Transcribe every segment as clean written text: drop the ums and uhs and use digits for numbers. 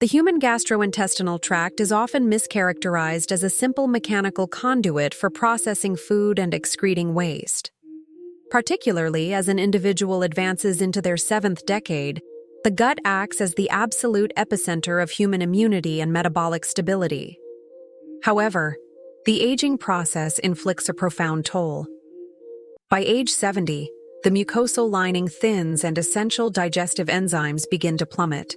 The human gastrointestinal tract is often mischaracterized as a simple mechanical conduit for processing food and excreting waste. Particularly as an individual advances into their 7th decade, the gut acts as the absolute epicenter of human immunity and metabolic stability. However, the aging process inflicts a profound toll. By age 70, the mucosal lining thins and essential digestive enzymes begin to plummet.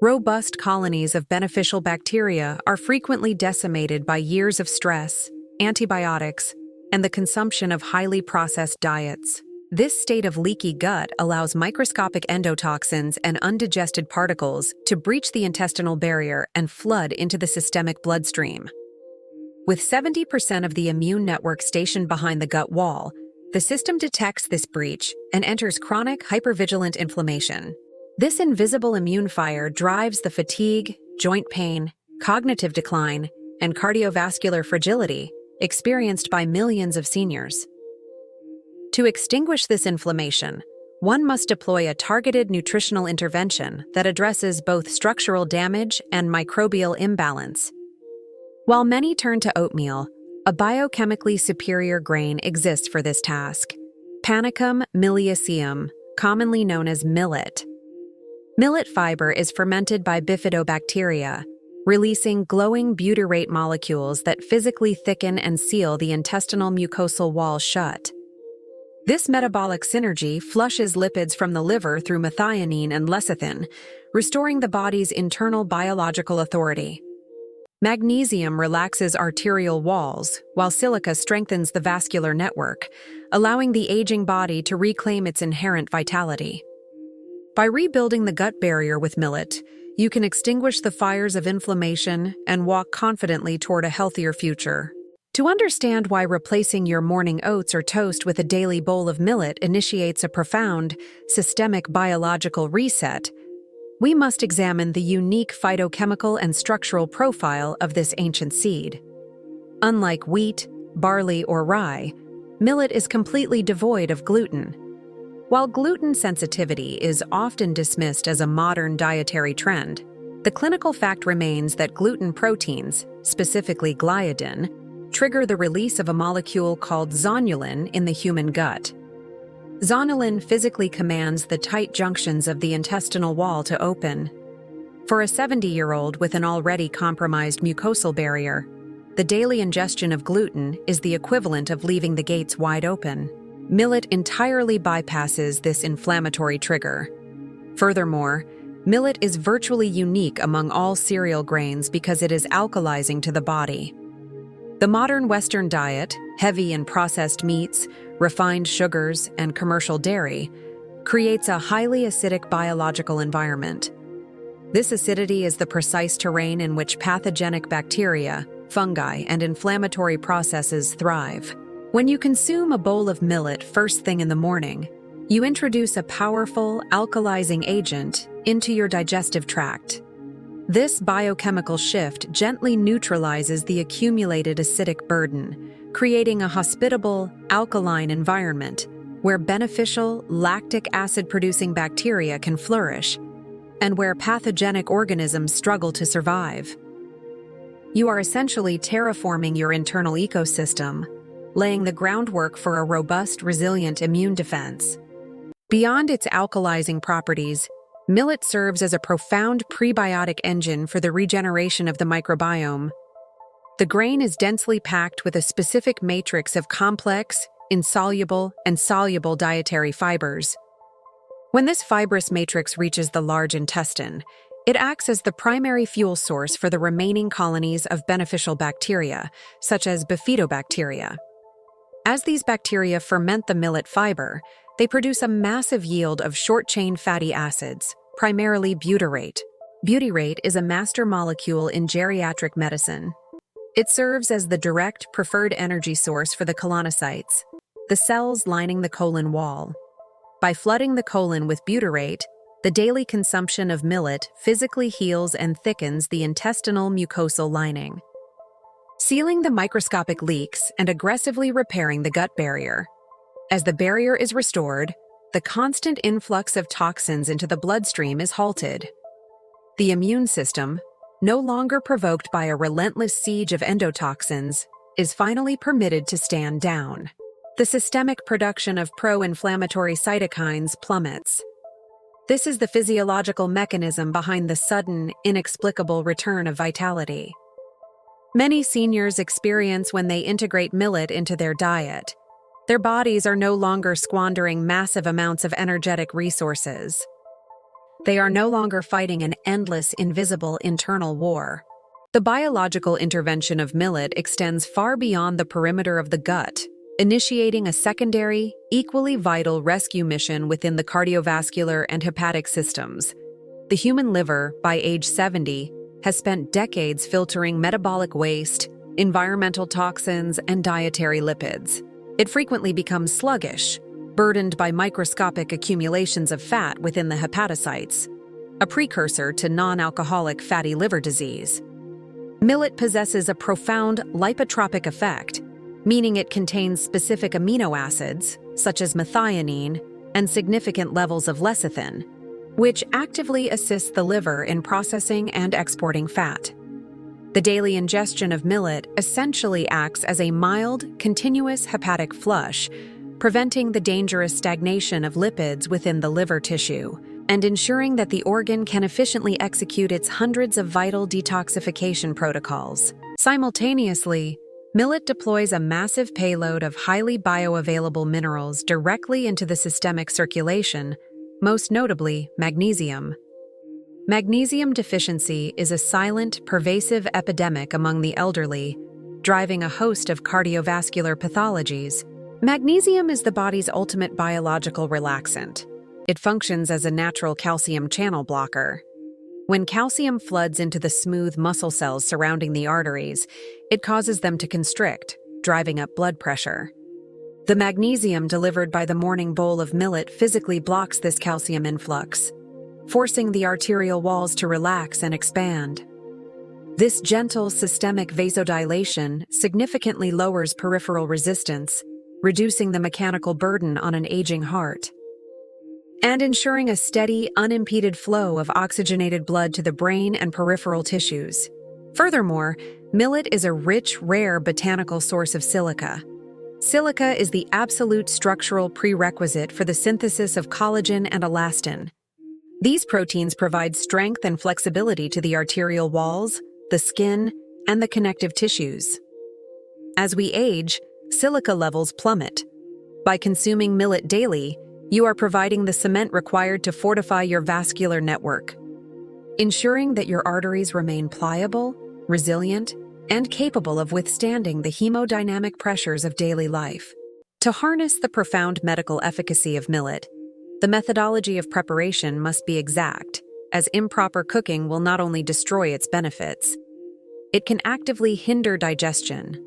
Robust colonies of beneficial bacteria are frequently decimated by years of stress, antibiotics, and the consumption of highly processed diets. This state of leaky gut allows microscopic endotoxins and undigested particles to breach the intestinal barrier and flood into the systemic bloodstream. With 70% of the immune network stationed behind the gut wall, the system detects this breach and enters chronic hypervigilant inflammation. This invisible immune fire drives the fatigue, joint pain, cognitive decline, and cardiovascular fragility experienced by millions of seniors. To extinguish this inflammation, one must deploy a targeted nutritional intervention that addresses both structural damage and microbial imbalance. While many turn to oatmeal, a biochemically superior grain exists for this task: Panicum miliaceum, commonly known as millet. Millet fiber is fermented by bifidobacteria, releasing glowing butyrate molecules that physically thicken and seal the intestinal mucosal wall shut. This metabolic synergy flushes lipids from the liver through methionine and lecithin, restoring the body's internal biological authority. Magnesium relaxes arterial walls, while silica strengthens the vascular network, allowing the aging body to reclaim its inherent vitality. By rebuilding the gut barrier with millet, you can extinguish the fires of inflammation and walk confidently toward a healthier future. To understand why replacing your morning oats or toast with a daily bowl of millet initiates a profound, systemic biological reset, we must examine the unique phytochemical and structural profile of this ancient seed. Unlike wheat, barley, or rye, millet is completely devoid of gluten. While gluten sensitivity is often dismissed as a modern dietary trend, the clinical fact remains that gluten proteins, specifically gliadin, trigger the release of a molecule called zonulin in the human gut. Zonulin physically commands the tight junctions of the intestinal wall to open. For a 70-year-old with an already compromised mucosal barrier, the daily ingestion of gluten is the equivalent of leaving the gates wide open. Millet entirely bypasses this inflammatory trigger. Furthermore, millet is virtually unique among all cereal grains because it is alkalizing to the body. The modern Western diet, heavy in processed meats, refined sugars, and commercial dairy, creates a highly acidic biological environment. This acidity is the precise terrain in which pathogenic bacteria, fungi, and inflammatory processes thrive. When you consume a bowl of millet first thing in the morning, you introduce a powerful, alkalizing agent into your digestive tract. This biochemical shift gently neutralizes the accumulated acidic burden, creating a hospitable, alkaline environment where beneficial, lactic acid-producing bacteria can flourish, and where pathogenic organisms struggle to survive. You are essentially terraforming your internal ecosystem, laying the groundwork for a robust, resilient immune defense. Beyond its alkalizing properties, millet serves as a profound prebiotic engine for the regeneration of the microbiome. The grain is densely packed with a specific matrix of complex, insoluble, and soluble dietary fibers. When this fibrous matrix reaches the large intestine, it acts as the primary fuel source for the remaining colonies of beneficial bacteria, such as bifidobacteria. As these bacteria ferment the millet fiber, they produce a massive yield of short-chain fatty acids, primarily butyrate. Butyrate is a master molecule in geriatric medicine. It serves as the direct, preferred energy source for the colonocytes, the cells lining the colon wall. By flooding the colon with butyrate, the daily consumption of millet physically heals and thickens the intestinal mucosal lining, sealing the microscopic leaks and aggressively repairing the gut barrier. As the barrier is restored, the constant influx of toxins into the bloodstream is halted. The immune system, no longer provoked by a relentless siege of endotoxins, is finally permitted to stand down. The systemic production of pro-inflammatory cytokines plummets. This is the physiological mechanism behind the sudden, inexplicable return of vitality. Many seniors experience when they integrate millet into their diet. Their bodies are no longer squandering massive amounts of energetic resources. They are no longer fighting an endless, invisible internal war. The biological intervention of millet extends far beyond the perimeter of the gut, initiating a secondary, equally vital rescue mission within the cardiovascular and hepatic systems. The human liver, by age 70, has spent decades filtering metabolic waste, environmental toxins, and dietary lipids. It frequently becomes sluggish, burdened by microscopic accumulations of fat within the hepatocytes, a precursor to non-alcoholic fatty liver disease. Millet possesses a profound lipotropic effect, meaning it contains specific amino acids, such as methionine, and significant levels of lecithin, which actively assists the liver in processing and exporting fat. The daily ingestion of millet essentially acts as a mild, continuous hepatic flush, preventing the dangerous stagnation of lipids within the liver tissue, and ensuring that the organ can efficiently execute its hundreds of vital detoxification protocols. Simultaneously, millet deploys a massive payload of highly bioavailable minerals directly into the systemic circulation, most notably magnesium. Magnesium deficiency is a silent, pervasive epidemic among the elderly, driving a host of cardiovascular pathologies. Magnesium is the body's ultimate biological relaxant. It functions as a natural calcium channel blocker. When calcium floods into the smooth muscle cells surrounding the arteries, it causes them to constrict, driving up blood pressure. The magnesium delivered by the morning bowl of millet physically blocks this calcium influx, forcing the arterial walls to relax and expand. This gentle systemic vasodilation significantly lowers peripheral resistance, reducing the mechanical burden on an aging heart, and ensuring a steady, unimpeded flow of oxygenated blood to the brain and peripheral tissues. Furthermore, millet is a rich, rare botanical source of silica. Silica is the absolute structural prerequisite for the synthesis of collagen and elastin. These proteins provide strength and flexibility to the arterial walls, the skin, and the connective tissues. As we age, silica levels plummet. By consuming millet daily, you are providing the cement required to fortify your vascular network, ensuring that your arteries remain pliable, resilient, and capable of withstanding the hemodynamic pressures of daily life. To harness the profound medical efficacy of millet, the methodology of preparation must be exact, as improper cooking will not only destroy its benefits, it can actively hinder digestion.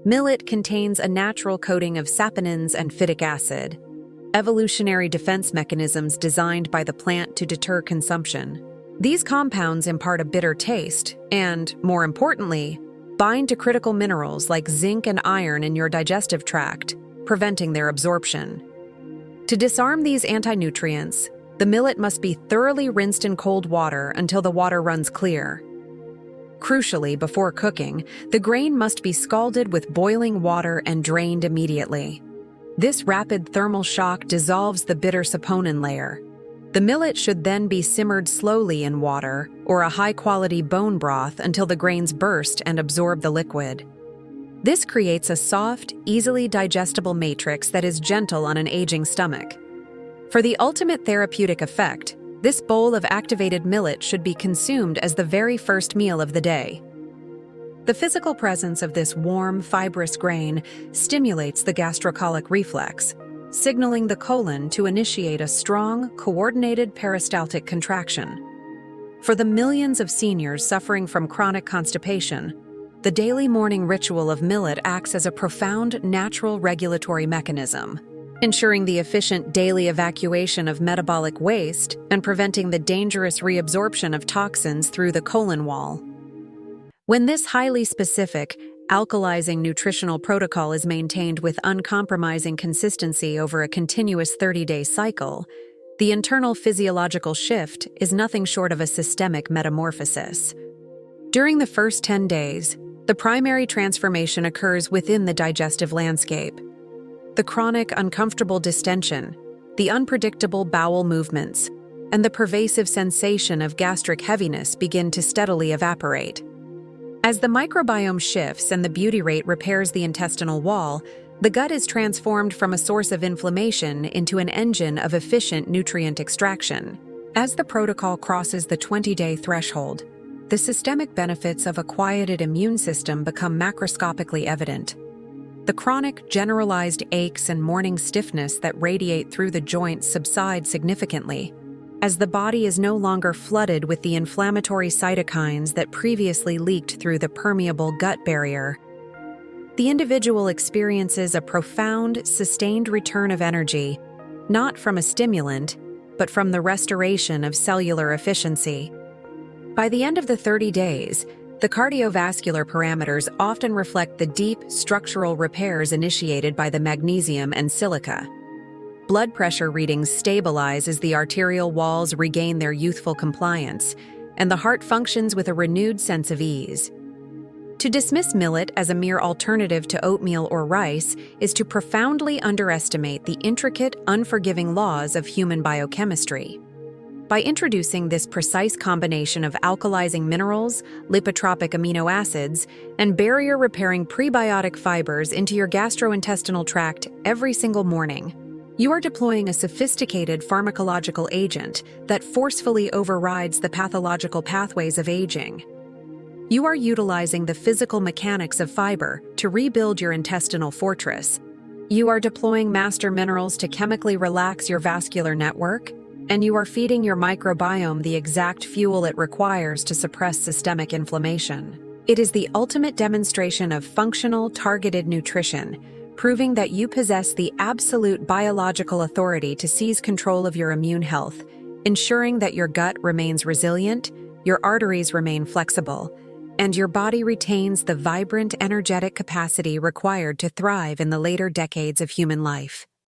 Millet contains a natural coating of saponins and phytic acid, evolutionary defense mechanisms designed by the plant to deter consumption. These compounds impart a bitter taste and, more importantly, bind to critical minerals like zinc and iron in your digestive tract, preventing their absorption. To disarm these anti-nutrients, the millet must be thoroughly rinsed in cold water until the water runs clear. Crucially, before cooking, the grain must be scalded with boiling water and drained immediately. This rapid thermal shock dissolves the bitter saponin layer. The millet should then be simmered slowly in water or a high-quality bone broth until the grains burst and absorb the liquid. This creates a soft, easily digestible matrix that is gentle on an aging stomach. For the ultimate therapeutic effect, this bowl of activated millet should be consumed as the very first meal of the day. The physical presence of this warm, fibrous grain stimulates the gastrocolic reflex, signaling the colon to initiate a strong, coordinated peristaltic contraction. For the millions of seniors suffering from chronic constipation, the daily morning ritual of millet acts as a profound natural regulatory mechanism, ensuring the efficient daily evacuation of metabolic waste and preventing the dangerous reabsorption of toxins through the colon wall. When this highly specific, alkalizing nutritional protocol is maintained with uncompromising consistency over a continuous 30-day cycle, The internal physiological shift is nothing short of a systemic metamorphosis. During the first 10 days, the primary transformation occurs within the digestive landscape. The chronic, uncomfortable distension, the unpredictable bowel movements, and the pervasive sensation of gastric heaviness begin to steadily evaporate. As the microbiome shifts and the butyrate repairs the intestinal wall, the gut is transformed from a source of inflammation into an engine of efficient nutrient extraction. As the protocol crosses the 20-day threshold, the systemic benefits of a quieted immune system become macroscopically evident. The chronic, generalized aches and morning stiffness that radiate through the joints subside significantly, as the body is no longer flooded with the inflammatory cytokines that previously leaked through the permeable gut barrier. The individual experiences a profound, sustained return of energy, not from a stimulant, but from the restoration of cellular efficiency. By the end of the 30 days, the cardiovascular parameters often reflect the deep, structural repairs initiated by the magnesium and silica. Blood pressure readings stabilize as the arterial walls regain their youthful compliance, and the heart functions with a renewed sense of ease. To dismiss millet as a mere alternative to oatmeal or rice is to profoundly underestimate the intricate, unforgiving laws of human biochemistry. By introducing this precise combination of alkalizing minerals, lipotropic amino acids, and barrier-repairing prebiotic fibers into your gastrointestinal tract every single morning, you are deploying a sophisticated pharmacological agent that forcefully overrides the pathological pathways of aging. You are utilizing the physical mechanics of fiber to rebuild your intestinal fortress. You are deploying master minerals to chemically relax your vascular network, and you are feeding your microbiome the exact fuel it requires to suppress systemic inflammation. It is the ultimate demonstration of functional, targeted nutrition, proving that you possess the absolute biological authority to seize control of your immune health, ensuring that your gut remains resilient, your arteries remain flexible, and your body retains the vibrant, energetic capacity required to thrive in the later decades of human life.